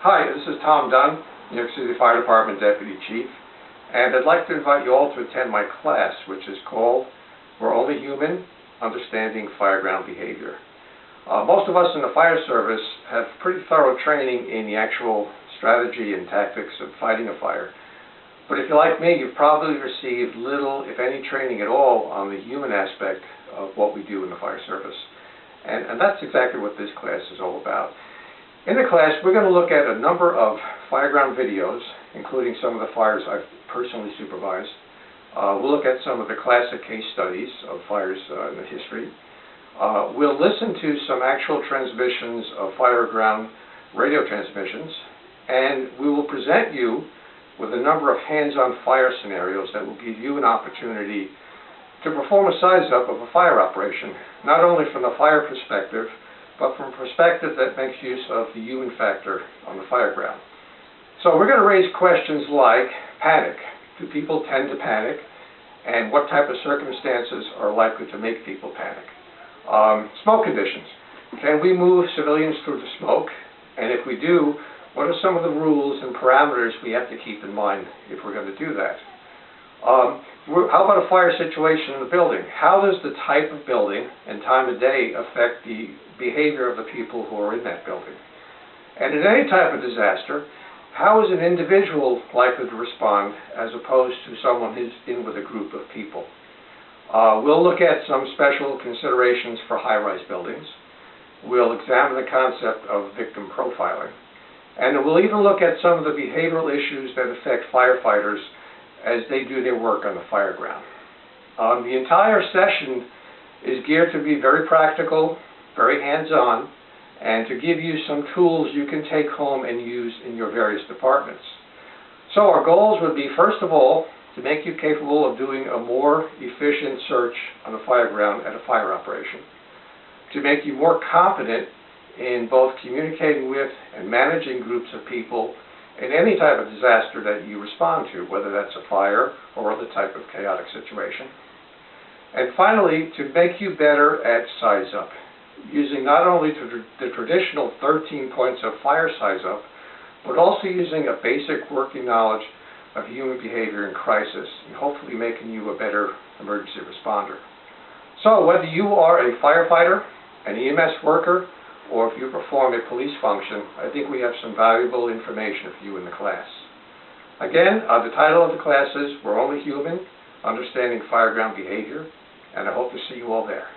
Hi, this is Tom Dunn, New York City Fire Department Deputy Chief, and I'd like to invite you all to attend my class, which is called We're Only Human, Understanding Fireground Behavior. Most of us in the fire service have pretty thorough training in the actual strategy and tactics of fighting a fire. But if you're like me, you've probably received little, if any, training at all on the human aspect of what we do in the fire service. And that's exactly what this class is all about. In the class, we're going to look at a number of fireground videos, including some of the fires I've personally supervised. We'll look at some of the classic case studies of fires in the history. We'll listen to some actual transmissions of fireground radio transmissions, and we will present you with a number of hands-on fire scenarios that will give you an opportunity to perform a size-up of a fire operation, not only from the fire perspective, but from a perspective that makes use of the human factor on the fireground. So we're going to raise questions like panic. Do people tend to panic? And what type of circumstances are likely to make people panic? Smoke conditions. Can we move civilians through the smoke? And if we do, what are some of the rules and parameters we have to keep in mind if we're going to do that? How about a fire situation in the building? How does the type of building and time of day affect the behavior of the people who are in that building? And in any type of disaster, how is an individual likely to respond as opposed to someone who's in with a group of people? We'll look at some special considerations for high-rise buildings. We'll examine the concept of victim profiling. And we'll even look at some of the behavioral issues that affect firefighters as they do their work on the fireground. The entire session is geared to be very practical, very hands-on, and to give you some tools you can take home and use in your various departments. So our goals would be, first of all, to make you capable of doing a more efficient search on the fireground at a fire operation, to make you more competent in both communicating with and managing groups of people in any type of disaster that you respond to, whether that's a fire or other type of chaotic situation. And finally, to make you better at size up, using not only the traditional 13 points of fire size up, but also using a basic working knowledge of human behavior in crisis, and hopefully making you a better emergency responder. So whether you are a firefighter, an EMS worker, or if you perform a police function, I think we have some valuable information for you in the class. Again, the title of the class is We're Only Human, Understanding Fireground Behavior, and I hope to see you all there.